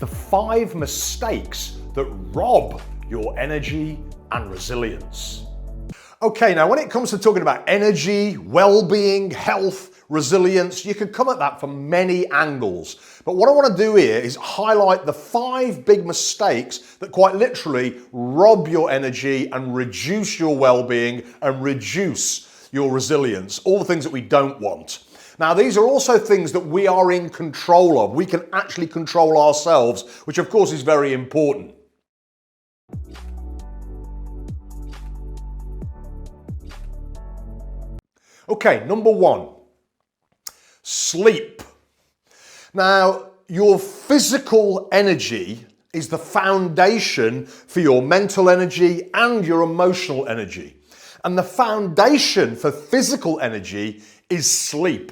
the 5 mistakes that rob your energy and resilience. Okay, now when it comes to talking about energy, well-being, health, resilience, you can come at that from many angles. But what I want to do here is highlight the 5 big mistakes that quite literally rob your energy and reduce your well-being and reduce your resilience, all the things that we don't want. Now, these are also things that we are in control of. We can actually control ourselves, which of course is very important. Okay, number 1, sleep. Now, your physical energy is the foundation for your mental energy and your emotional energy. And the foundation for physical energy is sleep.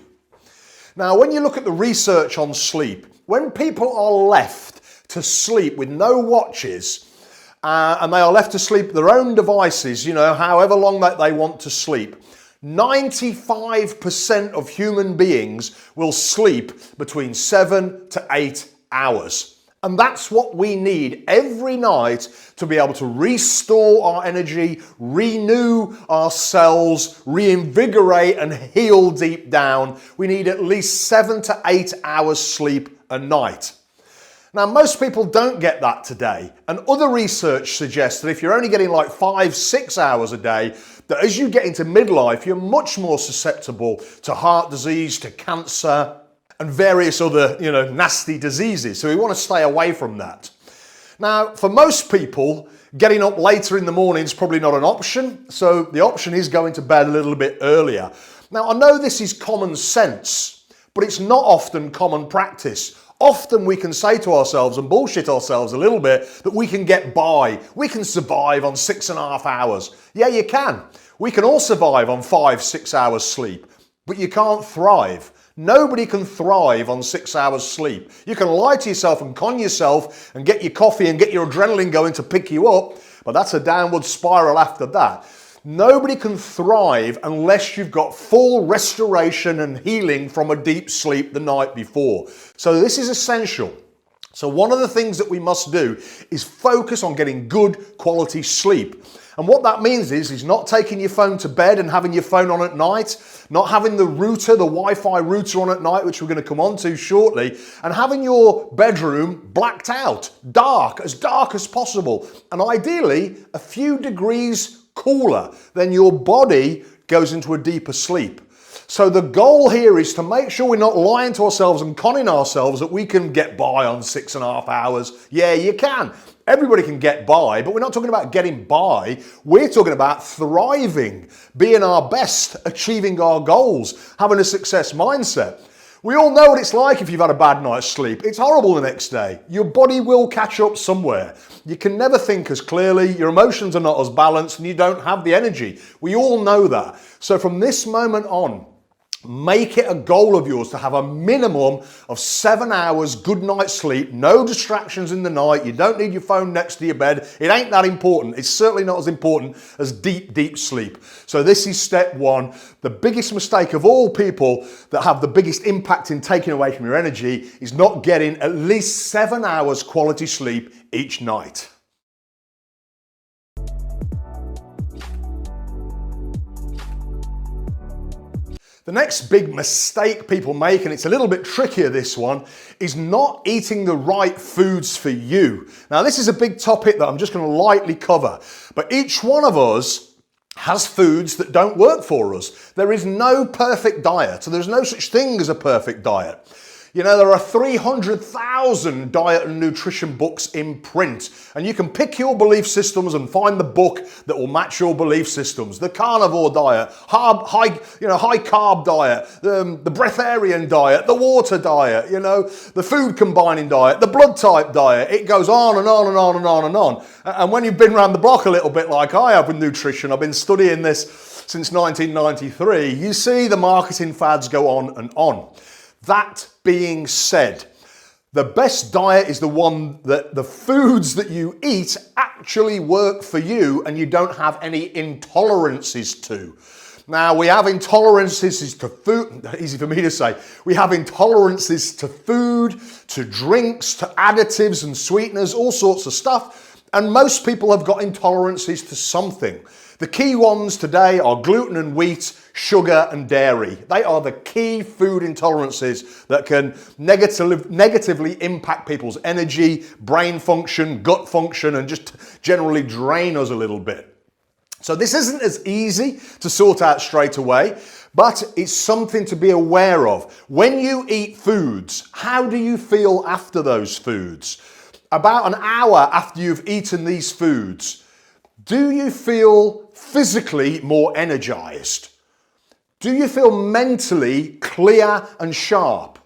Now, when you look at the research on sleep, when people are left to sleep with no watches, and they are left to sleep with their own devices, however long that they want to sleep, 95% of human beings will sleep between 7 to 8 hours. And that's what we need every night to be able to restore our energy, renew our cells, reinvigorate and heal deep down. We need at least 7 to 8 hours sleep a night. Now, most people don't get that today, and other research suggests that if you're only getting like 5-6 hours a day, that as you get into midlife, you're much more susceptible to heart disease, to cancer, and various other, nasty diseases. So we want to stay away from that. Now, for most people, getting up later in the morning is probably not an option. So the option is going to bed a little bit earlier. Now, I know this is common sense, but it's not often common practice. Often we can say to ourselves and bullshit ourselves a little bit that we can get by. We can survive on 6.5 hours. Yeah, you can. We can all survive on 5-6 hours sleep, but you can't thrive. Nobody can thrive on 6 hours sleep. You can lie to yourself and con yourself and get your coffee and get your adrenaline going to pick you up, but that's a downward spiral after that. Nobody can thrive unless you've got full restoration and healing from a deep sleep the night before. So this is essential. So one of the things that we must do is focus on getting good quality sleep. And what that means is not taking your phone to bed and having your phone on at night, not having the Wi-Fi router on at night, which we're going to come on to shortly, and having your bedroom blacked out, as dark as possible, and ideally a few degrees cooler. Then your body goes into a deeper sleep. So the goal here is to make sure we're not lying to ourselves and conning ourselves that we can get by on 6.5 hours. Yeah, you can. Everybody can get by, but we're not talking about getting by. We're talking about thriving, being our best, achieving our goals, having a success mindset. We all know what it's like if you've had a bad night's sleep. It's horrible the next day. Your body will catch up somewhere. You can never think as clearly, your emotions are not as balanced, and you don't have the energy. We all know that. So from this moment on, make it a goal of yours to have a minimum of 7 hours good night's sleep, no distractions in the night. You don't need your phone next to your bed. It ain't that important. It's certainly not as important as deep, deep sleep. So this is step 1. The biggest mistake of all people that have the biggest impact in taking away from your energy is not getting at least 7 hours quality sleep each night. The next big mistake people make, and it's a little bit trickier this one, is not eating the right foods for you. Now this is a big topic that I'm just going to lightly cover, but each one of us has foods that don't work for us. There is no perfect diet, so there's no such thing as a perfect diet. There are 300,000 diet and nutrition books in print, and you can pick your belief systems and find the book that will match your belief systems. The carnivore diet, high carb diet, the breatharian diet, the water diet, the food combining diet, the blood type diet. It goes on and on and on and on and on. And when you've been around the block a little bit like I have with nutrition, I've been studying this since 1993, you see the marketing fads go on and on. That being said, the best diet is the one that the foods that you eat actually work for you and you don't have any intolerances to. Now, we have intolerances to food, easy for me to say. We have intolerances to food, to drinks, to additives and sweeteners, all sorts of stuff. And most people have got intolerances to something. The key ones today are gluten and wheat, sugar and dairy. They are the key food intolerances that can negatively impact people's energy, brain function, gut function, and just generally drain us a little bit. So this isn't as easy to sort out straight away, but it's something to be aware of. When you eat foods, how do you feel after those foods? About an hour after you've eaten these foods, do you feel physically more energized? Do you feel mentally clear and sharp?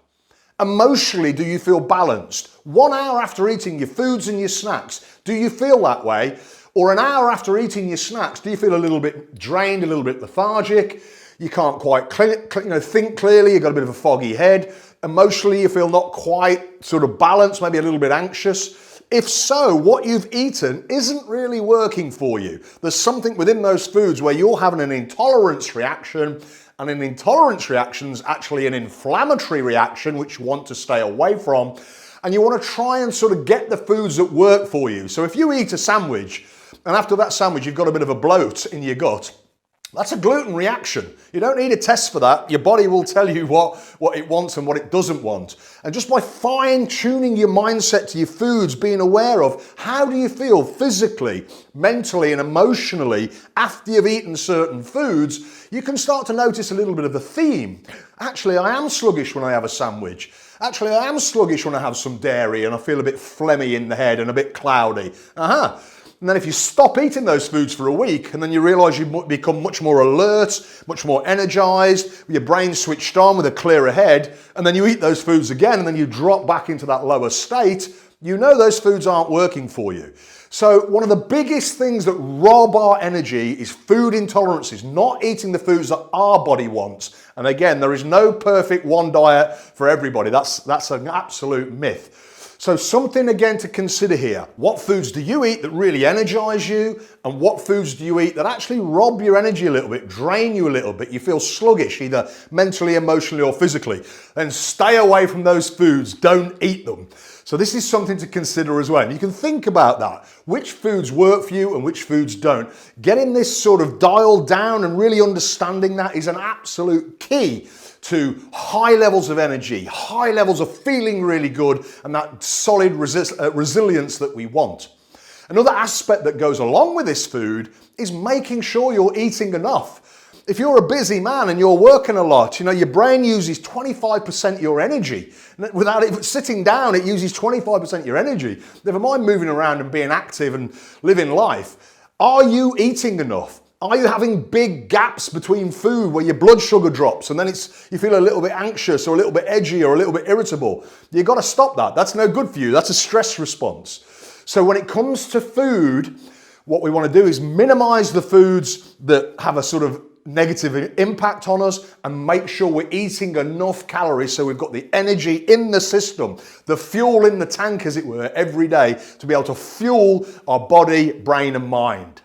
Emotionally, do you feel balanced? 1 hour after eating your foods and your snacks, do you feel that way? Or an hour after eating your snacks, do you feel a little bit drained, a little bit lethargic? You can't quite think clearly, you've got a bit of a foggy head. Emotionally, you feel not quite sort of balanced, maybe a little bit anxious. If so, what you've eaten isn't really working for you. There's something within those foods where you're having an intolerance reaction, and an intolerance reaction is actually an inflammatory reaction which you want to stay away from, and you want to try and sort of get the foods that work for you. So if you eat a sandwich, and after that sandwich you've got a bit of a bloat in your gut, that's a gluten reaction. You don't need a test for that. Your body will tell you what it wants and what it doesn't want. And just by fine-tuning your mindset to your foods, being aware of how do you feel physically, mentally and emotionally after you've eaten certain foods, you can start to notice a little bit of a theme. Actually, I am sluggish when I have a sandwich. Actually, I am sluggish when I have some dairy and I feel a bit phlegmy in the head and a bit cloudy. And then if you stop eating those foods for a week and then you realize you become much more alert, much more energized, your brain switched on with a clearer head, and then you eat those foods again and then you drop back into that lower state, you know those foods aren't working for you. So one of the biggest things that rob our energy is food intolerances, not eating the foods that our body wants. And again, there is no perfect one diet for everybody. That's an absolute myth. So something again to consider here. What foods do you eat that really energize you? And what foods do you eat that actually rob your energy a little bit, drain you a little bit? You feel sluggish, either mentally, emotionally, or physically. Then stay away from those foods. Don't eat them. So this is something to consider as well. And you can think about that. Which foods work for you and which foods don't. Getting this sort of dialed down and really understanding that is an absolute key to high levels of energy, high levels of feeling really good, and that solid resilience that we want. Another aspect that goes along with this food is making sure you're eating enough. If you're a busy man and you're working a lot, your brain uses 25% of your energy. Without it sitting down, it uses 25% of your energy. Never mind moving around and being active and living life. Are you eating enough? Are you having big gaps between food where your blood sugar drops and then you feel a little bit anxious or a little bit edgy or a little bit irritable? You've got to stop that. That's no good for you. That's a stress response. So when it comes to food, what we want to do is minimize the foods that have a sort of negative impact on us and make sure we're eating enough calories so we've got the energy in the system, the fuel in the tank, as it were, every day to be able to fuel our body, brain and mind.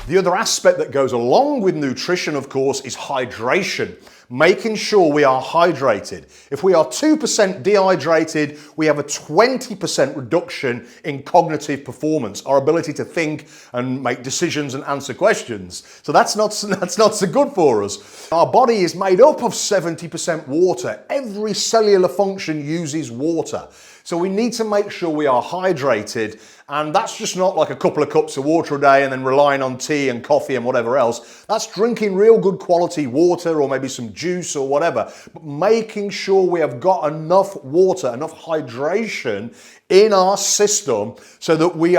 The other aspect that goes along with nutrition, of course, is hydration. Making sure we are hydrated. If we are 2% dehydrated, we have a 20% reduction in cognitive performance, our ability to think and make decisions and answer questions. So that's not so good for us. Our body is made up of 70% water. Every cellular function uses water. So we need to make sure we are hydrated, and that's just not like a couple of cups of water a day and then relying on tea and coffee and whatever else. That's drinking real good quality water or maybe some juice or whatever, but making sure we have got enough water, enough hydration in our system so that we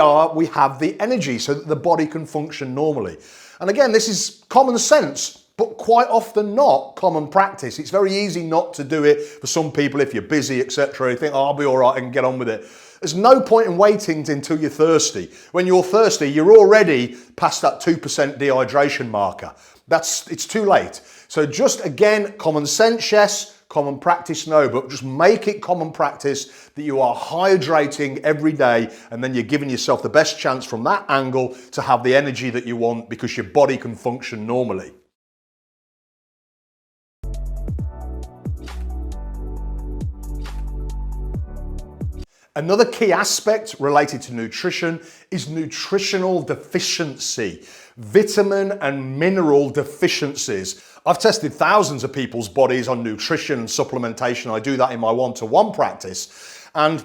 have the energy so that the body can function normally. And again, this is common sense, but quite often not common practice. It's very easy not to do it for some people if you're busy, etc. You think, oh, I'll be all right, I can get on with it. There's no point in waiting until you're thirsty. When you're thirsty, you're already past that 2% dehydration marker. It's too late. So just again, common sense, yes. common practice? No, but just make it common practice that you are hydrating every day, and then you're giving yourself the best chance from that angle to have the energy that you want because your body can function normally. Another key aspect related to nutrition is nutritional deficiency, vitamin and mineral deficiencies. I've tested thousands of people's bodies on nutrition and supplementation. I do that in my one-to-one practice, and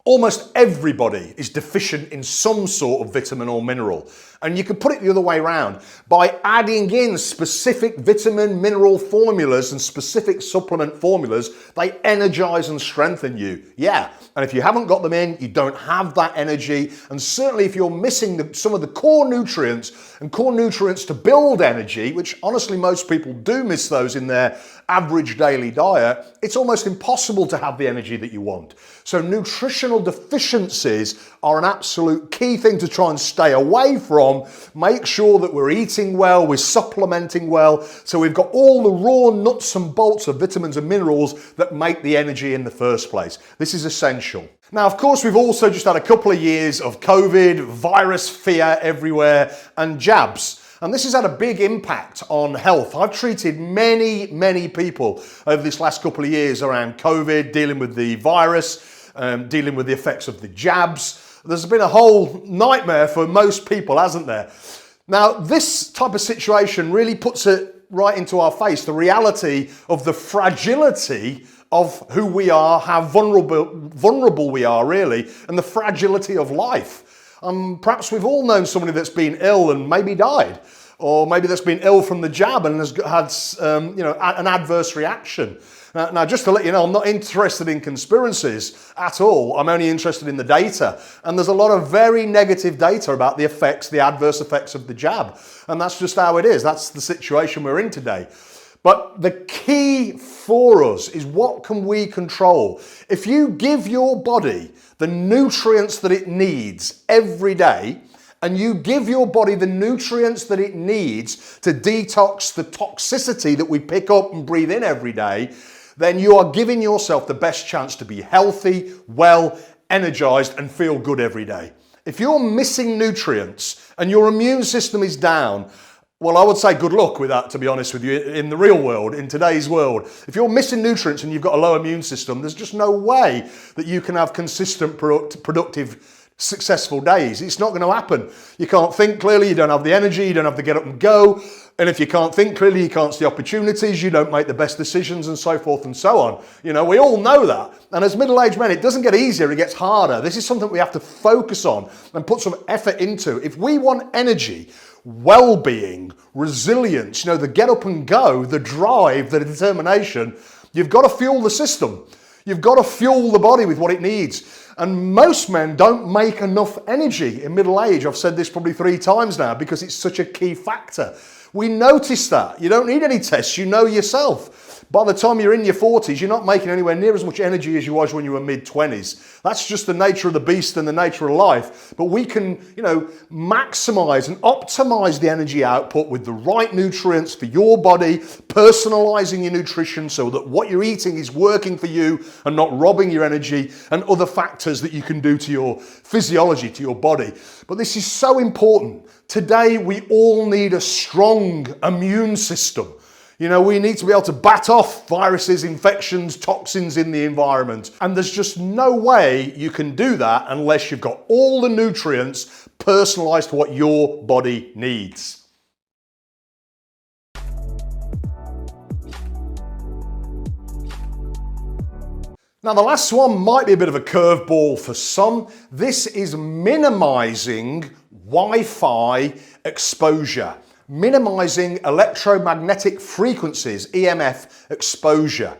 almost everybody is deficient in some sort of vitamin or mineral. And you could put it the other way around. By adding in specific vitamin, mineral formulas and specific supplement formulas, they energize and strengthen you. Yeah, and if you haven't got them in, you don't have that energy. And certainly if you're missing some of the core nutrients to build energy, which honestly most people do miss those in their average daily diet, it's almost impossible to have the energy that you want. So nutritional deficiencies are an absolute key thing to try and stay away from. Make sure that we're eating well, we're supplementing well, so we've got all the raw nuts and bolts of vitamins and minerals that make the energy in the first place. This is essential. Now, of course, we've also just had a couple of years of COVID, virus fear everywhere, and jabs. And this has had a big impact on health. I've treated many people over this last couple of years around COVID, dealing with the virus, dealing with the effects of the jabs. There's been a whole nightmare for most people, hasn't there? Now, this type of situation really puts it right into our face, the reality of the fragility of who we are, how vulnerable we are really, and the fragility of life. Perhaps we've all known somebody that's been ill and maybe died, or maybe that's been ill from the jab and has had an adverse reaction. Now, just to let you know, I'm not interested in conspiracies at all. I'm only interested in the data. And there's a lot of very negative data about the effects, the adverse effects of the jab. And that's just how it is. That's the situation we're in today. But the key for us is, what can we control? If you give your body the nutrients that it needs every day, and you give your body the nutrients that it needs to detox the toxicity that we pick up and breathe in every day, then you are giving yourself the best chance to be healthy, well, energized, and feel good every day. If you're missing nutrients and your immune system is down, well, I would say good luck with that, to be honest with you, in the real world, in today's world. If you're missing nutrients and you've got a low immune system, there's just no way that you can have consistent, productive, successful days. It's not going to happen. You can't think clearly, you don't have the energy, you don't have the get up and go. And if you can't think clearly, you can't see opportunities, you don't make the best decisions, and so forth and so on. You know, we all know that. And as middle-aged men, it doesn't get easier, it gets harder. This is something we have to focus on and put some effort into. If we want energy, well-being, resilience, the get up and go, the drive, the determination, you've got to fuel the system. You've got to fuel the body with what it needs. And most men don't make enough energy in middle age. I've said this probably 3 times now because it's such a key factor. We notice that. You don't need any tests, you know yourself. By the time you're in your 40s, you're not making anywhere near as much energy as you was when you were mid-20s. That's just the nature of the beast and the nature of life. But we can, maximize and optimize the energy output with the right nutrients for your body, personalizing your nutrition so that what you're eating is working for you and not robbing your energy, and other factors that you can do to your physiology, to your body. But this is so important. Today, we all need a strong immune system. We need to be able to bat off viruses, infections, toxins in the environment. And there's just no way you can do that unless you've got all the nutrients personalized to what your body needs. Now, the last one might be a bit of a curveball for some. This is minimizing Wi-Fi exposure. Minimizing electromagnetic frequencies, EMF exposure.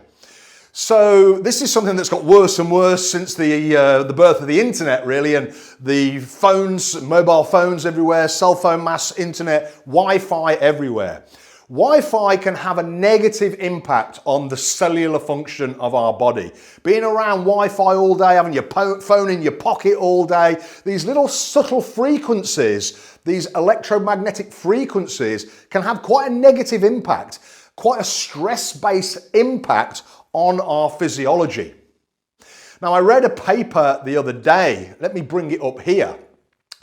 So this is something that's got worse and worse since the birth of the internet, really, and the phones, mobile phones everywhere, cell phone mass, internet, Wi-Fi everywhere. Wi-Fi can have a negative impact on the cellular function of our body. Being around Wi-Fi all day, having your phone in your pocket all day, these little subtle frequencies, these electromagnetic frequencies can have quite a negative impact, quite a stress-based impact on our physiology. Now, I read a paper the other day, let me bring it up here,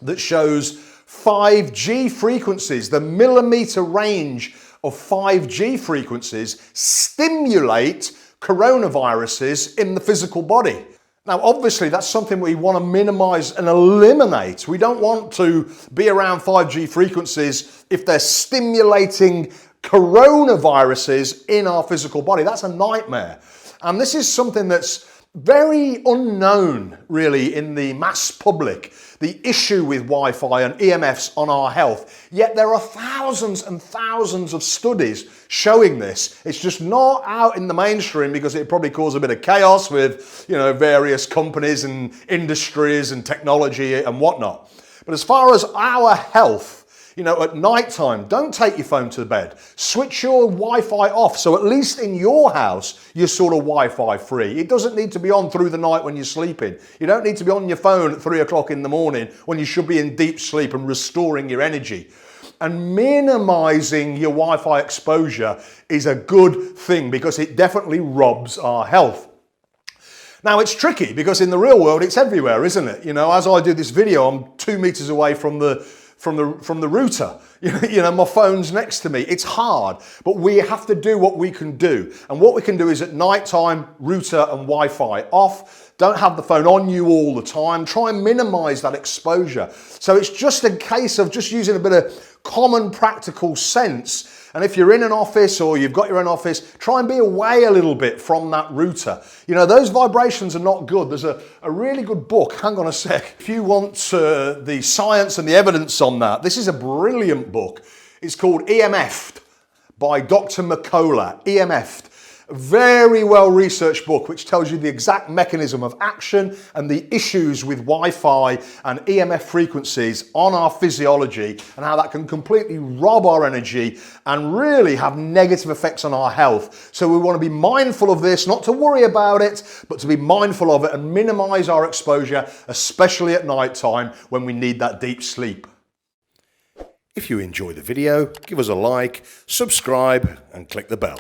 that shows 5G frequencies, the millimeter range of 5G frequencies stimulate coronaviruses in the physical body. Now, obviously, that's something we want to minimize and eliminate. We don't want to be around 5G frequencies if they're stimulating coronaviruses in our physical body. That's a nightmare. And this is something that's very unknown, really, in the mass public, the issue with Wi-Fi and EMFs on our health. Yet there are thousands and thousands of studies showing this. It's just not out in the mainstream because it probably cause a bit of chaos with, various companies and industries and technology and whatnot. But as far as our health, at night time, don't take your phone to bed. Switch your Wi-Fi off, so at least in your house, you're sort of Wi-Fi free. It doesn't need to be on through the night when you're sleeping. You don't need to be on your phone at 3 o'clock in the morning when you should be in deep sleep and restoring your energy. And minimizing your Wi-Fi exposure is a good thing because it definitely robs our health. Now, it's tricky because in the real world, it's everywhere, isn't it? As I do this video, I'm 2 meters away from the router. My phone's next to me. It's hard, but we have to do what we can do. And what we can do is at night time, router and Wi-Fi off. Don't have the phone on you all the time. Try and minimize that exposure. So it's just a case of just using a bit of common practical sense. And if you're in an office or you've got your own office, try and be away a little bit from that router. Those vibrations are not good. There's a really good book. Hang on a sec. If you want the science and the evidence on that, this is a brilliant book. It's called EMF'd by Dr. McCullough. EMF'd. A very well researched book which tells you the exact mechanism of action and the issues with Wi-Fi and EMF frequencies on our physiology and how that can completely rob our energy and really have negative effects on our health. So we want to be mindful of this, not to worry about it, but to be mindful of it and minimize our exposure, especially at night time when we need that deep sleep. If you enjoy the video, give us a like, subscribe and click the bell.